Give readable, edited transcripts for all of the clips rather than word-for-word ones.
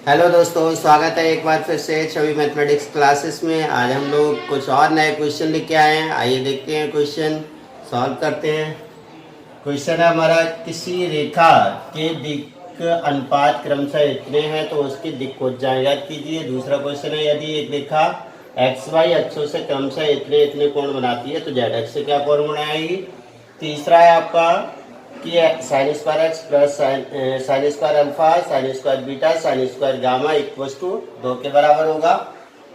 Hello दोस्तों, स्वागत है एक बार फिर से छवि मैथमेटिक्स क्लासेस में। आज हम लोग कुछ और नए क्वेश्चन लेके आए हैं। आइए देखते हैं, क्वेश्चन सॉल्व करते हैं। क्वेश्चन है हमारा, किसी रेखा के दिक् अनुपात क्रमशः इतने हैं तो उसकी दिक् को याद कीजिए। दूसरा क्वेश्चन है, यदि एक रेखा एक्स वाई अक्षों से क्रमशः इतने इतने कोण बनाती है तो जेड एक्स से क्या कोण बनाएगी। तीसरा है आपका कि sine square X plus sine square alpha sine square beta sine square gamma equal to 2 के बराबर होगा।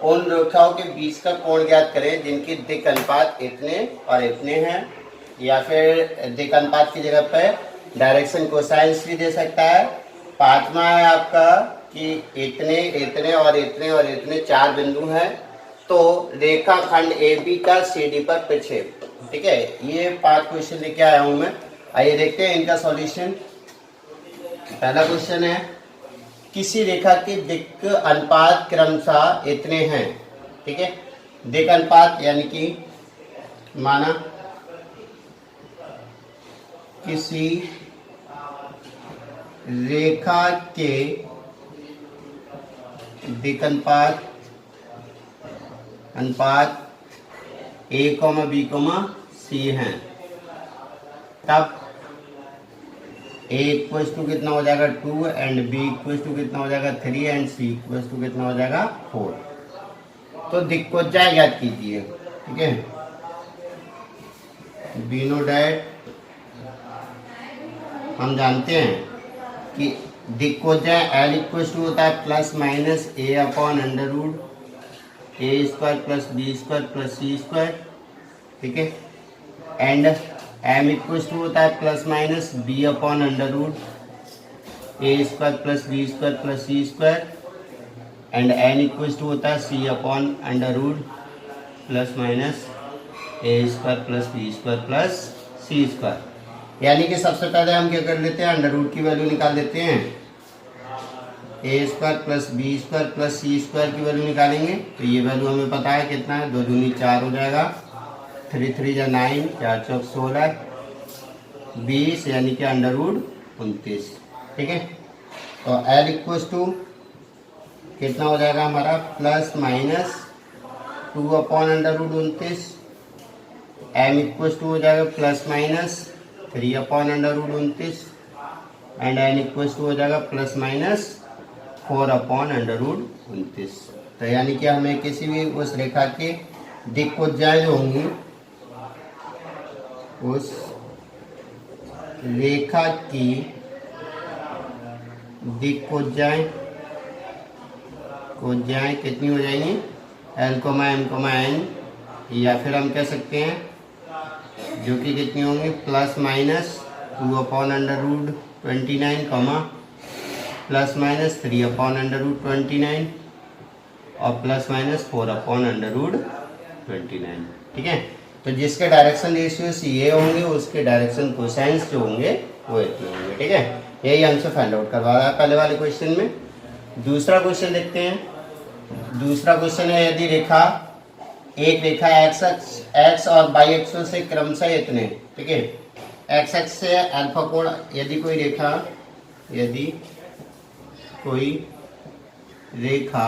उन रेखाओं के बीच का कोण ज्ञात करें जिनकी दिक् अनुपात इतने और इतने हैं, या फिर दिक् अनुपात की जगह पर डायरेक्शन कोसाइंस भी दे सकता है। पांचवा है आपका कि इतने इतने और इतने और इतने 4 बिंदु हैं तो रेखा खंड ए बी का सी डी पर प्रक्षेप। ठीक है, ये 5 क्वेश्चन लेके आया हूं मैं। आइए देखते हैं इनका सॉल्यूशन। पहला क्वेश्चन है, किसी रेखा के दिक् अनुपात क्रमशः इतने हैं। ठीक है, दिक् अनुपात यानी कि माना किसी रेखा के दिक् अनुपात ए कॉमा बी कॉमा सी हैं, तब ए इक्वल टू कितना हो जाएगा 2 एंड बी इक्वल टू कितना हो जाएगा 3 एंड सी इक्वल टू कितना हो जाएगा 4। तो दिक् को ज्यादा कीजिए। ठीक है, वी नो डैट, हम जानते हैं कि दिक् को एल इक्वल टू होता है plus minus A upon under root A square plus B square plus C square. ठीक है, एंड एम इक्वल टू होता है plus minus B upon under root A square plus B square plus C square, and N equal to होता है C upon under root plus minus A square plus B square plus C square. यानी कि सबसे पहले हम क्या कर लेते हैं, अंडर रूट की वैल्यू निकाल देते हैं। A square plus B square plus C square की वैल्यू निकालेंगे तो ये वैल्यू हमें पता है कितना है, 2 दूनी 4 हो जाएगा, 3 3 या 9, 4 चौक 16, 20 यानी कि अंडर रूट 29। ठीक है, तो एल इक्वल टू कितना हो जाएगा हमारा plus minus 2 upon under root 29, M equal to हो जाएगा plus minus 3 upon under root 29, and N equal to हो जाएगा plus minus 4 upon under root 29। तो यानी कि हमें किसी भी उस रेखा के दिक् को जो होंगी, उस रेखा की दिक् को कितनी हो जाएंगी, L comma M comma N, या फिर हम कह सकते हैं जो कि कितनी होंगी plus minus 2 upon under root 29 comma plus minus 3 upon under root 29 और plus minus 4 upon under root 29। ठीक है, तो जिसके डायरेक्शन रेशियोस ये होंगे उसके डायरेक्शन कोसाइंस जो होंगे वो इतने होंगे। ठीक है, यही हमसे फाइंड आउट करवा रहा है पहले वाले क्वेश्चन में। दूसरा क्वेश्चन देखते हैं। दूसरा क्वेश्चन है, यदि एक रेखा एक्स और वाई अक्षों से क्रमशः इतने। ठीक है, एक्स अक्ष से अल्फा कोण, यदि कोई रेखा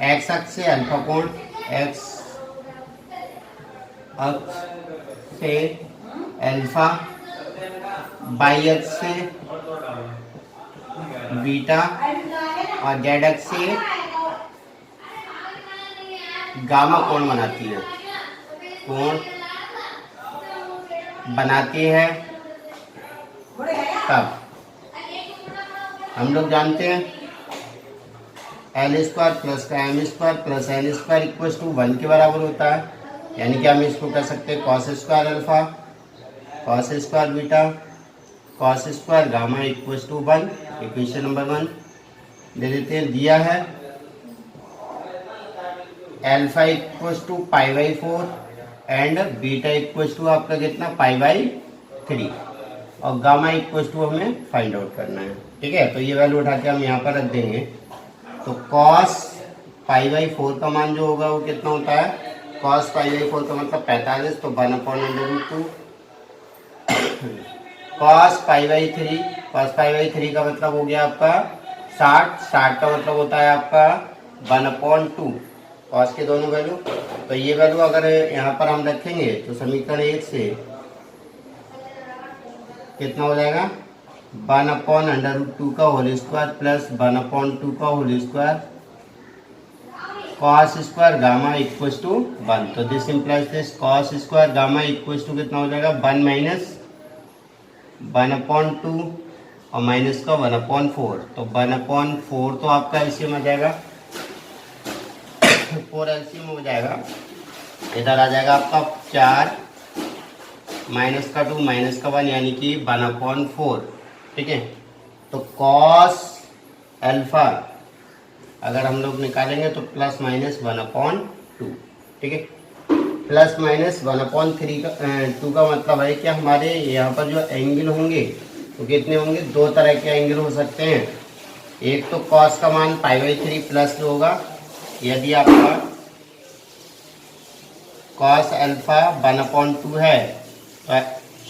एक्स अक्ष से अल्फा कोण, एक्स अक्ष से अल्फा, वाई अक्ष से बीटा और जेड अक्ष से गामा कोण बनाती है तब हम लोग जानते हैं एल स्क्वायर प्लस का M square plus N square equal to 1 के बराबर होता है। यानी कि हम इसको कह सकते हैं cos square alpha cos square beta cos square gamma equal to 1। Equation number 1 दे देते हैं, दिया है alpha equal to π/4 and beta equal to आपका कितना π/3 और गामा इक्वल टू हमें फाइंड आउट करना है। ठीक है, तो ये वैल्यू उठा के हम यहाँ पर रख देंगे। तो cos π/4 का मान जो होगा वो कितना होता है, cos π/4 का मतलब 45, तो 1/√2 cos π/3 का मतलब हो गया आपका 60 का मतलब होता है आपका 1/2 कॉस के दोनों वैल्यू। तो ये वैल्यू अगर यहाँ पर हम रखेंगे तो समीकरण 1 से कितना हो जाएगा 1/√2 का होल स्क्वायर प्लस 1/2 का whole square cos square gamma equals to 1। तो this implies this cos square gamma equals to कितना हो जाएगा 1 माइनस 1/2 और माइनस का 1/4। तो 1/4 तो आपका एलसीएम आ जाएगा 4 एलसीएम हो जाएगा। इधर आ जाएगा आपका 4 माइनस का 2 माइनस का 1 यानी कि 1/4। ठीक है। तो कॉस अल्फा अगर हम लोग निकालेंगे तो प्लस माइनस 1/2। ठीक है। प्लस माइनस 1/3 का 2 का मतलब है कि हमारे यहाँ पर जो एंगल होंगे तो कितने होंगे, दो तरह के एंगल हो सकते हैं। एक तो कॉस का मान π/3 प्लस होगा यदि आपका कॉस अल्फा 1/2 है,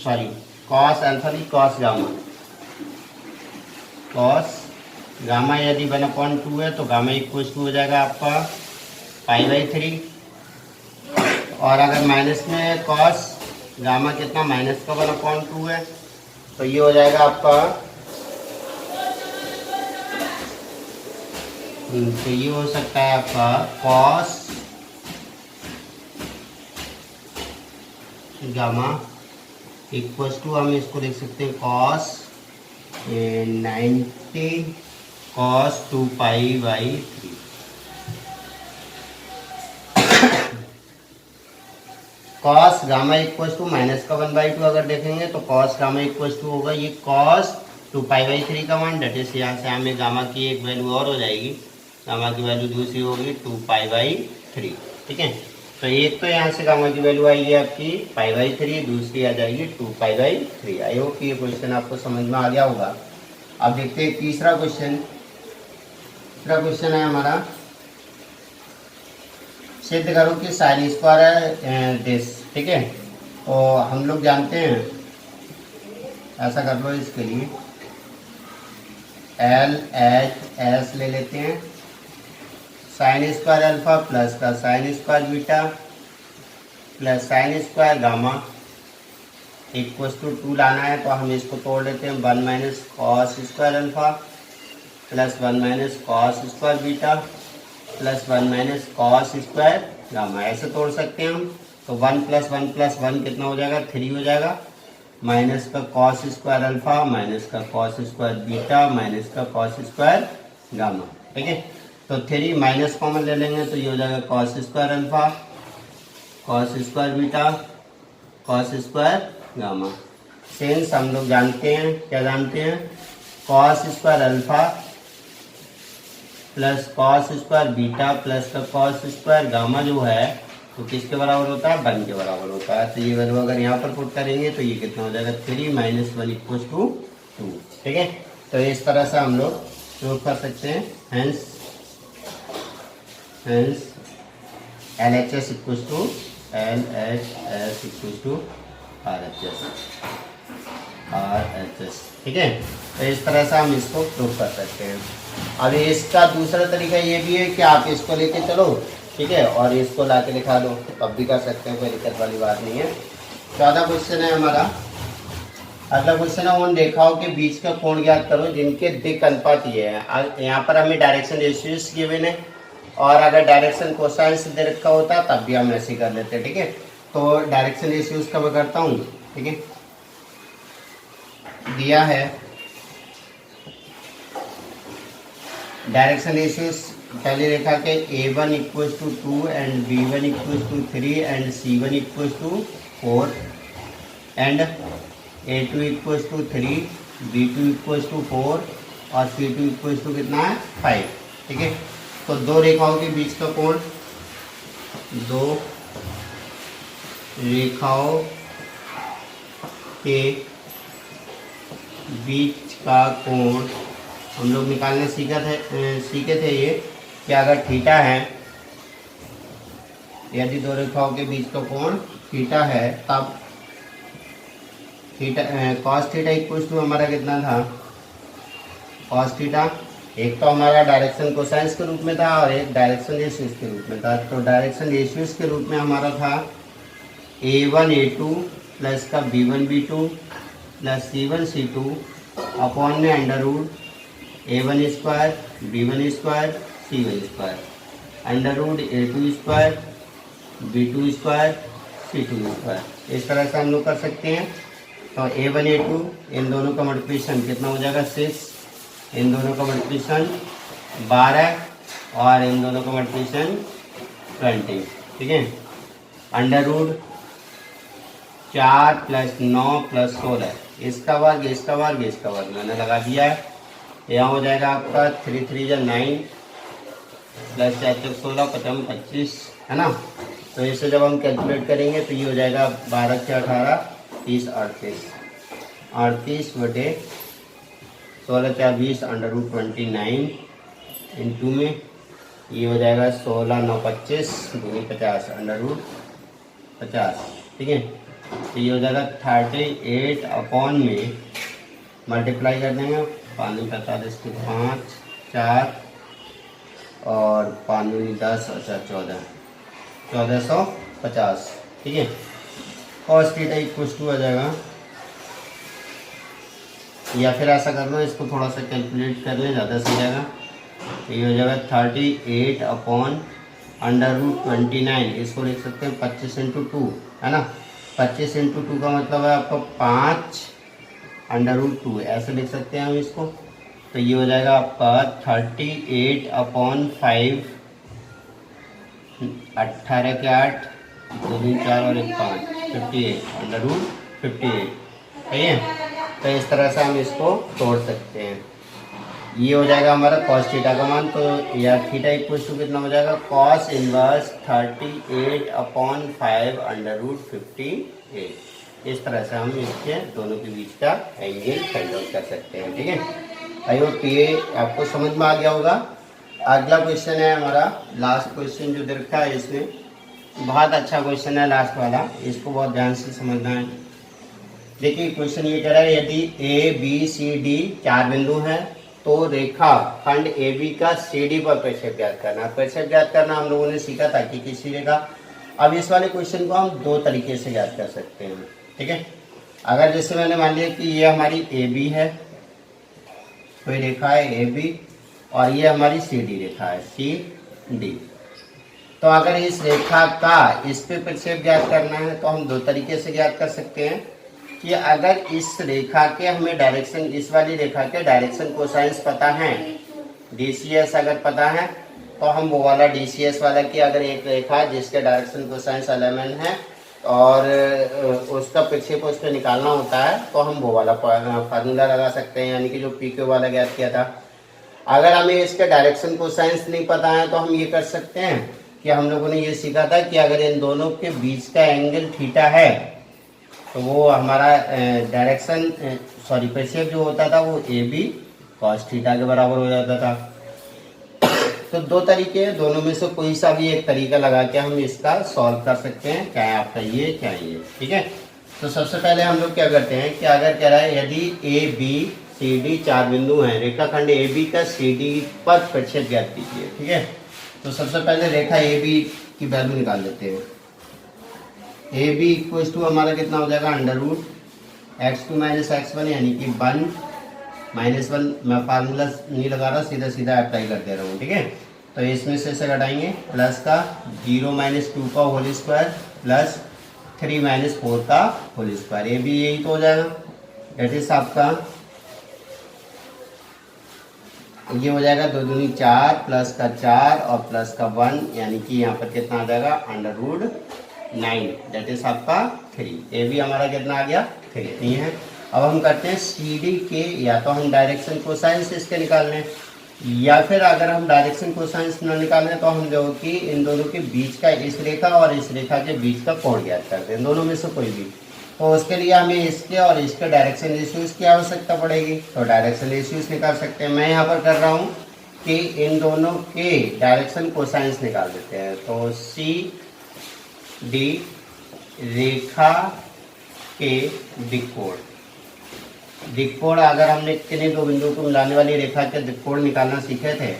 सॉरी कॉस अल्फा नहीं कॉस गामा, कॉस गामा यदि 1/2 है तो गामा इक्वल्स टू हो जाएगा आपका π/3। और अगर माइनस में है कॉस गामा कितना माइनस का 1/2 है तो ये हो जाएगा आपका तो ये हो सकता है आपका कॉस गामा इक्वल्स टू हम इसको लिख सकते हैं cos 90 cos 2π/3। Cos gamma equals to minus का 1/2 अगर देखेंगे तो कॉस गामा इक्वल्स टू होगा ये कॉस 2π/3 का मान। डेट इज यहाँ से हमें गामा की एक वैल्यू और हो जाएगी, गामा की वैल्यू दूसरी होगी 2π/3। ठीक है। तो एक तो यहाँ से गामा की वैल्यू आएगी आपकी π/3, दूसरी आ जाएगी 2π/3। आई होप ये क्वेश्चन आपको समझ में आ गया होगा। अब देखते हैं तीसरा क्वेश्चन। तीसरा क्वेश्चन है हमारा सिद्ध करो कि साइन स्क्वायर है दिस। ठीक है। तो हम लोग जानते हैं, ऐसा कर लो इसके लिए LHS ले लेते हैं। साइन स्क्वायर अल्फा प्लस का sine square beta plus sine square gamma equals to 2 लाना है तो हम इसको तोड़ लेते हैं 1 minus cos square alpha plus 1 minus cos square beta plus 1 minus cos square gamma. ऐसे तोड़ सकते हैं हम। तो 1 + 1 + 1 कितना हो जाएगा 3 हो जाएगा, माइनस का कॉस स्क्वायर अल्फा माइनस का कॉस स्क्वायर बीटा माइनस का कॉस स्क्वायर गामा। ठीक है। तो 3 माइनस कॉमन ले लेंगे तो ये हो जाएगा cos square alpha cos square beta cos square gamma. Sense हम लोग जानते हैं, क्या जानते हैं, cos square alpha plus cos square beta plus का कॉस स्क्वायर गामा जो है तो किसके बराबर होता है 1 के बराबर होता है। तो ये वैल्यू अगर यहाँ पर पुट करेंगे तो ये कितना हो जाएगा 3 - 1 = 2। ठीक है। तो इस तरह से हम लोग प्रूव कर सकते हैं। Hence LHS = RHS। ठीक है। तो इस तरह से हम इसको प्रूव कर सकते हैं। अब इसका दूसरा तरीका ये भी है कि आप इसको लेके चलो, ठीक है, और इसको ला के लिखा दो, तब भी कर सकते हैं, कोई दिक्कत वाली बात नहीं है। 14 क्वेश्चन है हमारा। अगला क्वेश्चन है उन रेखाओं के बीच का कोण ज्ञात करो जिनके दिक् अनुपात ये है। यहाँ पर हमें डायरेक्शन रेशियोज गिवन है और अगर डायरेक्शन कोसाइन से दे रखा होता तब भी हम ऐसे कर लेते हैं। ठीक है। तो डायरेक्शन रेशियोज का मैं करता हूँ। ठीक है। दिया है डायरेक्शन रेशियोज पहली रेखा के A1 = 2 and B1 = 3 and C1 = 4 and A2 = 3 B2 = 4 और C2 = कितना है 5। ठीक है। तो दो रेखाओं के बीच का कोण, दो रेखाओं के बीच का कोण हम लोग निकालने सीखे थे ये कि अगर थीटा है, यदि दो रेखाओं के बीच का कोण थीटा है तब थीटा कॉस थीटा = हमारा कितना था, कॉस थीटा एक तो हमारा डायरेक्शन कोसाइंस के रूप में था और एक डायरेक्शन रेशियोज के रूप में था। तो डायरेक्शन रेशियोज के रूप में हमारा था A1 A2 प्लस का B1 B2 plus C1 C2 upon में under root A1 square B1 square C1 square under root A2 square B2 square C2 square. इस तरह से हम लोग कर सकते हैं। तो A1 A2 इन दोनों का मल्टीप्लिकेशन कितना हो जाएगा 6, इन दोनों का मल्टीप्लिकेशन 12 और इन दोनों का मल्टीप्लिकेशन 20, ठीक है। अंडर रूट 4 प्लस 9 प्लस 16, इसका वर्ग इसका वर्ग इसका वर्ग मैंने लगा दिया है। यहाँ हो जाएगा आपका 3 3 9 प्लस 4 4 16 पचम 25, है ना। तो इसे जब हम कैलकुलेट करेंगे तो ये हो जाएगा 12 से 18 30 38 बटे 16 4 20 अंडर रूट 29 इंटू में ये हो जाएगा 16 9 25 दूनी 50 अंडर रूट 50, ठीक है। तो ये हो जाएगा 38 अपॉन में मल्टीप्लाई कर देंगे 5 45 के 5 4 और 5 10 अच्छा 1450, ठीक है। cos थीटा इक्वल टू आ जाएगा, या फिर ऐसा कर लो इसको थोड़ा सा कैलकुलेट कर लें ज़्यादा सही जाएगा। तो ये हो जाएगा 38 अपॉन अंडर रूट 29, इसको लिख सकते हैं 25 इंटू 2, है ना। 25 इंटू 2 का मतलब है आपका 5 अंडर रूट 2, ऐसे लिख सकते हैं हम इसको। तो ये हो जाएगा आपका 38 अपॉन 5 18 के 8 2 3 4 और 1 5 58 अंडर रूट 58, सही है। तो इस तरह से हम इसको तोड़ सकते हैं। ये हो जाएगा हमारा कॉस थीटा का मान। तो या थीटा इक्वल टू कितना हो जाएगा cos inverse 38 upon 5 under root 58। इस तरह से हम इसके दोनों के बीच का एंगल फाइंड आउट कर सकते हैं, ठीक है। आई होप ये आपको समझ में आ गया होगा। अगला क्वेश्चन है हमारा लास्ट क्वेश्चन जो देखा है, इसमें बहुत अच्छा क्वेश्चन है लास्ट वाला, इसको बहुत ध्यान से समझना है। देखिए क्वेश्चन ये कह रहा है यदि ए बी सी डी 4 बिंदु हैं तो रेखा खंड ए बी का सी डी पर प्रक्षेप ज्ञात करना। प्रक्षेप ज्ञात करना हम लोगों ने सीखा था कि किसी रेखा, अब इस वाले क्वेश्चन को हम 2 तरीके से ज्ञात कर सकते हैं, ठीक है। अगर जैसे मैंने मान लिया कि ये हमारी ए बी है, कोई रेखा है ए बी और ये हमारी सी डी रेखा है सी डी। तो अगर इस रेखा का इस पे प्रक्षेप ज्ञात करना है तो हम 2 तरीके से ज्ञात कर सकते हैं कि अगर इस रेखा के हमें डायरेक्शन, इस वाली रेखा के डायरेक्शन कोसाइंस पता है, डीसीएस अगर पता है तो हम वो वाला डीसीएस वाला की अगर एक रेखा जिसके डायरेक्शन कोसाइंस 11 है और उसका प्रक्षेप उस पर निकालना होता है तो हम वो वाला फार्मूला लगा सकते हैं, यानी कि जो पी क्यू वाला ज्ञात किया था। अगर हमें इसके डायरेक्शन कोसाइंस नहीं पता है तो हम ये कर सकते हैं कि हम लोगों ने ये सीखा था कि अगर इन दोनों के बीच का एंगल थीटा है तो वो हमारा डायरेक्शन प्रक्षेप जो होता था वो ए बी कॉस थीटा के बराबर हो जाता था। तो 2 तरीके हैं, दोनों में से कोई सा भी एक तरीका लगा के हम इसका सॉल्व कर सकते हैं, चाहे आपका ये चाहे ये, ठीक है। तो सबसे पहले हम लोग क्या करते हैं कि अगर कह रहा है यदि ए बी सी डी 4 बिंदु हैं, रेखाखंड ए बी का सी डी पर प्रक्षेप ज्ञात कीजिए, ठीक है। तो सबसे पहले रेखा ए बी की वैल्यू निकाल लेते हैं। ए बी इक्वल टू हमारा कितना हो जाएगा under root x2 minus x1, यानी कि 1 माइनस 1, मैं फार्मूला नहीं लगा रहा, सीधा सीधा अप्लाई कर दे रहा हूँ, ठीक है। तो इसमें से घटाएंगे प्लस का 0 माइनस 2 का होल स्क्वायर प्लस 3 माइनस 4 का होल स्क्वायर, ए बी यही तो हो जाएगा। डेट इज आपका ये हो जाएगा 2 दूनी 4 प्लस का 4 और प्लस का 1, यानी कि यहाँ पर कितना आ जाएगा अंडर रूट 9, डेट इज आपका 3। ए भी हमारा कितना आ गया 3 नहीं है। अब हम करते हैं सी डी के, या तो हम डायरेक्शन कोसाइंस इसके निकाल लें, या फिर अगर हम डायरेक्शन कोसाइंस न निकालें तो हम जो कि इन दोनों के बीच का, इस रेखा और इस रेखा के बीच का कोण ज्ञात करते हैं, दोनों में से कोई भी। तो उसके लिए हमें इसके और इसके डायरेक्शन रेशियोज की आवश्यकता पड़ेगी, तो डायरेक्शन रेशियोज निकाल सकते हैं। मैं यहाँ पर कर रहा हूँ कि इन दोनों के डायरेक्शन कोसाइंस निकाल देते हैं। तो सी डी रेखा के दिक्कोण, दिक्कोण अगर हमने किन्हीं दो बिंदुओं को मिलाने वाली रेखा के दिक्कोण निकालना सीखे थे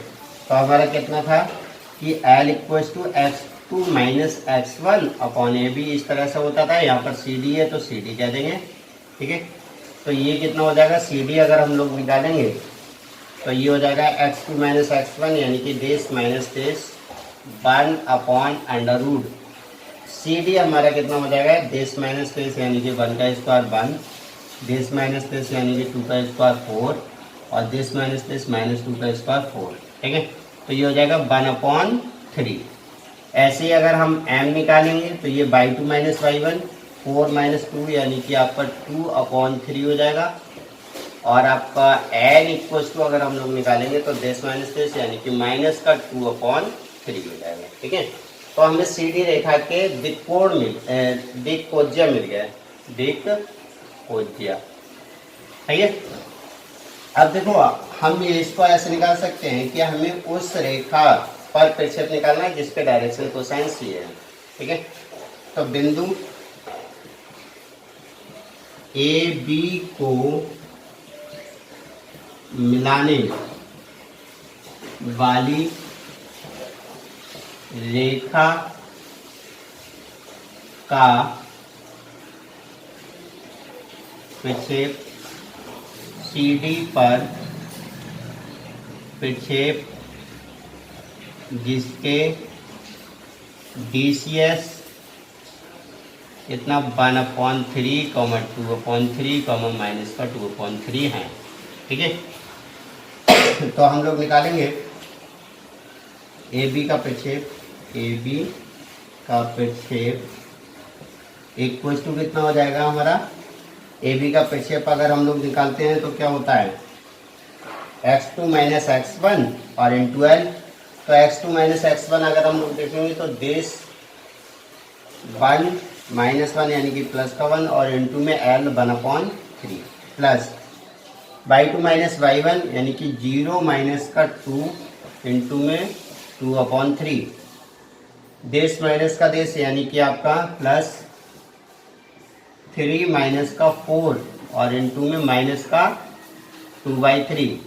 तो हमारा कितना था कि L equals to x2 minus x1 upon A B, इस तरह से होता था। यहाँ पर सी डी है तो सी डी कह देंगे, ठीक है। तो ये कितना हो जाएगा, सी डी अगर हम लोग निकालेंगे तो ये हो जाएगा x2 माइनस x1 यानी कि देश माइनस देश 1 upon under root. C D हमारा कितना हो जाएगा, देश माइनस देश यानी कि 1 का स्क्वायर 1, देश माइनस देश यानी कि 2 का स्क्वायर 4 और देश माइनस देश माइनस 2 का स्क्वायर 4, ठीक है। तो ये हो जाएगा 1/3। ऐसे ही अगर हम m निकालेंगे तो ये y2 माइनस y1 4 माइनस 2 यानी कि आपका 2/3 हो जाएगा। और आपका n इक्वल्स टू अगर हम लोग निकालेंगे तो देश माइनस देश यानी कि माइनस का 2/3 हो जाएगा, ठीक है। तो हमें सी डी रेखा के दिक्कोण दिक्कोज्या मिल गया, दिक्कोज्या, ठीक है। अब देखो हम इसको ऐसे निकाल सकते हैं कि हमें उस रेखा पर प्रक्षेप निकालना है जिसके डायरेक्शन कोसाइंस ये है, ठीक है। तो बिंदु ए बी को मिलाने वाली रेखा का प्रक्षेप सी डी पर प्रक्षेप जिसके DCS इतना 1/3, 2/3, माइनस का 2/3 है, ठीक है। तो हम लोग निकालेंगे ए बी का प्रक्षेप इक्वल्स टू कितना हो जाएगा हमारा, ए बी का प्रक्षेप अगर हम लोग निकालते हैं तो क्या होता है x2 माइनस x1 और इंटू एल। तो x2 माइनस x1 अगर हम लोग देखेंगे तो देश 1 माइनस 1 यानी कि प्लस का 1 और इंटू में l 1/3 plus y2 minus y1 यानी कि 0 माइनस का 2 इंटू में 2/3 देश माइनस का देश यानी कि आपका प्लस 3 माइनस का 4 और इंटू में माइनस का 2/3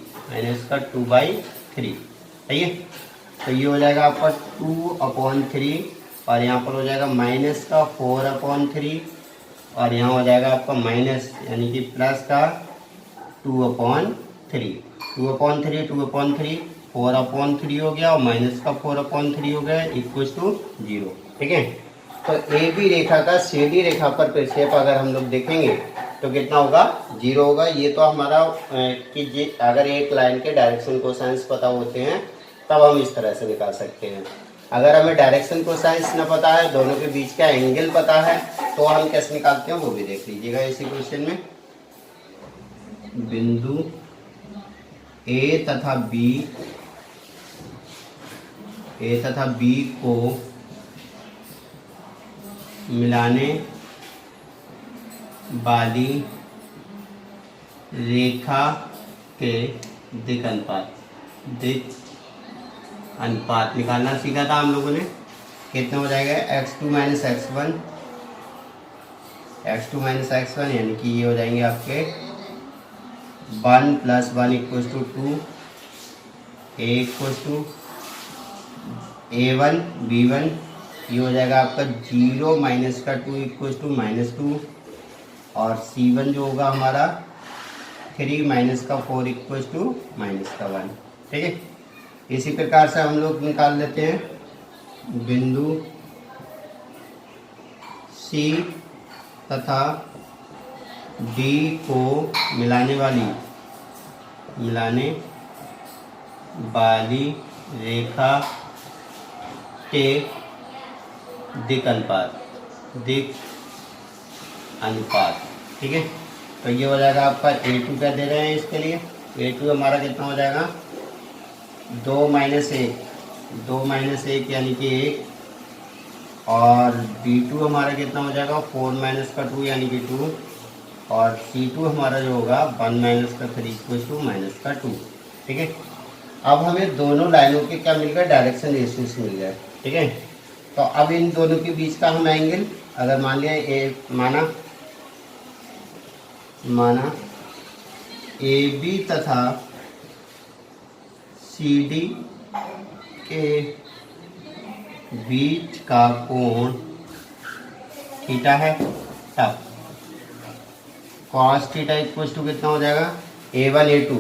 सही है। तो ये हो जाएगा आपका 2/3 और यहाँ पर हो जाएगा माइनस का 4/3 और यहाँ हो जाएगा आपका माइनस यानी कि प्लस का 2/3 4/3 हो गया और माइनस का 4/3 हो गया इक्वल्स टू 0, ठीक है। तो ए बी रेखा का सी डी रेखा पर प्रक्षेप अगर हम लोग देखेंगे तो कितना होगा, 0 होगा। ये तो हमारा कि अगर एक लाइन के डायरेक्शन कोसाइंस पता होते हैं तब हम इस तरह से निकाल सकते हैं। अगर हमें डायरेक्शन कोसाइंस न पता है, दोनों के बीच का एंगल पता है, तो हम कैसे निकालते हैं वो भी देख लीजिएगा इसी क्वेश्चन में। बिंदु ए तथा बी को मिलाने वाली रेखा के दिक् अनुपात निकालना सीखा था हम लोगों ने। कितना हो जाएगा x2 माइनस x1 यानी कि ये हो जाएंगे आपके 1 + 1 = 2, a = a1 b1, ये हो जाएगा आपका 0 माइनस का 2 = -2 और c1 जो होगा हमारा 3 माइनस का 4 = -1, ठीक है। इसी प्रकार से हम लोग निकाल लेते हैं बिंदु C तथा D को मिलाने वाली रेखा के दिक् अनुपात, ठीक है। तो ये हो जाएगा आपका a2 क्या दे रहे हैं इसके लिए, a2 हमारा कितना हो जाएगा 2 - 1 यानी कि 1 और b2 हमारा कितना हो जाएगा 4 माइनस का 2 यानी कि 2 और c2 हमारा जो होगा 1 माइनस का 3 = -2, ठीक है। अब हमें दोनों लाइनों के क्या मिल गया, डायरेक्शन रेशियोस मिल गया, ठीक है। तो अब इन दोनों के बीच का हम एंगल अगर मान लिया माना AB तथा CD के बीच का कोण थीटा है, तब cos थीटा इक्वल टू कितना हो जाएगा, A1 A2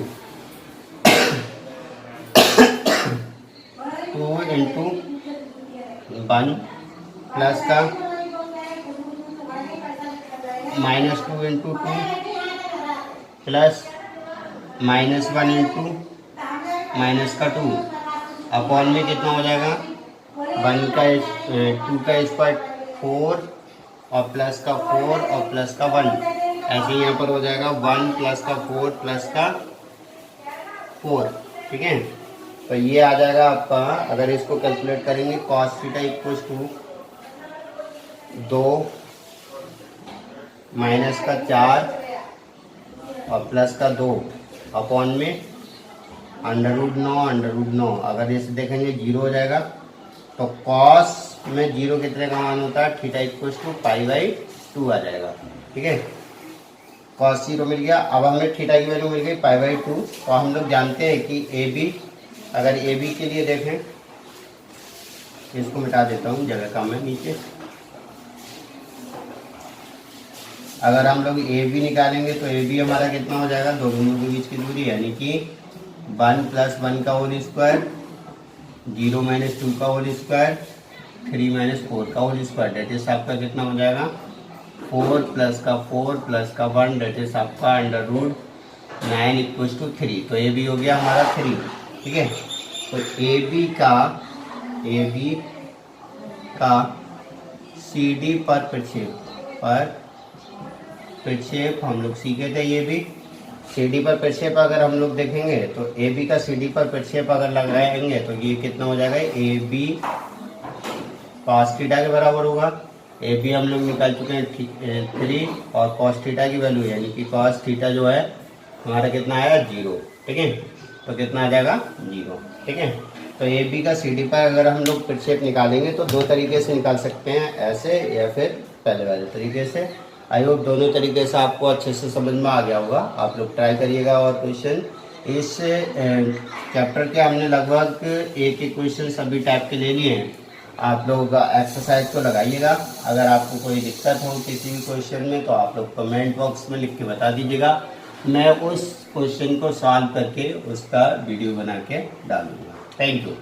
2 इंटू 1 प्लस का -2 इंटू 2 प्लस -1 इंटू माइनस का 2 अपॉन में कितना हो जाएगा, 1 का 2 का स्क्वायर 4 और प्लस का 4 और प्लस का 1, ऐसे यहाँ पर हो जाएगा 1 प्लस का 4 प्लस का 4। ठीक है, तो ये आ जाएगा आपका, अगर इसको कैलकुलेट करेंगे cos theta equal to 2 minus का 4 और प्लस का 2 अपॉन में √9 अगर इसे देखेंगे 0 हो जाएगा। तो cos में 0 कितने का मान होता है, थीटा इक्वल टू π/2 आ जाएगा। ठीक है, cos 0 मिल गया। अब हमें थीटा की वैल्यू मिल गई π/2। तो हम लोग जानते हैं कि AB, अगर AB के लिए देखें, इसको मिटा देता हूँ, जगह कम है नीचे। अगर हम लोग AB निकालेंगे तो AB हमारा कितना हो जाएगा, दो बिंदु के बीच की दूरी, यानी कि 1 + 1 का होल स्क्वायर, 0 - 2 का होल स्क्वायर, 3 - 4 का होल स्क्वायर, डेट इज आपका कितना हो जाएगा, 4 + का 4 + का 1, डेट इज आपका √9 = 3। तो AB हो गया हमारा 3। ठीक है, तो AB का CD पर प्रक्षेप हम लोग सीखे थे। ये भी CD पर प्रक्षेप अगर हम लोग देखेंगे तो AB का CD पर प्रक्षेप अगर लगाएंगे तो ये कितना हो जाएगा, AB cos थीटा के बराबर होगा। AB हम लोग निकाल चुके हैं 3 और cos थीटा की वैल्यू, यानी कि cos थीटा जो है हमारा कितना आया, 0। ठीक है, तो कितना आ जाएगा, 0। ठीक है, तो AB का CD पर अगर हम लोग प्रक्षेप निकालेंगे तो दो तरीके से निकाल सकते हैं, ऐसे या फिर पहले वाले तरीके से। आई होप दोनों तरीके से आपको अच्छे से समझ में आ गया होगा। आप लोग ट्राई करिएगा। और क्वेश्चन इस चैप्टर के हमने लगभग एक क्वेश्चन सभी टाइप के ले लिए हैं। आप लोग एक्सरसाइज को लगाइएगा। अगर आपको कोई दिक्कत हो किसी भी क्वेश्चन में तो आप लोग कमेंट बॉक्स में लिख के बता दीजिएगा। मैं उस क्वेश्चन को सॉल्व करके उसका वीडियो बना के डालूंगा। Thank you.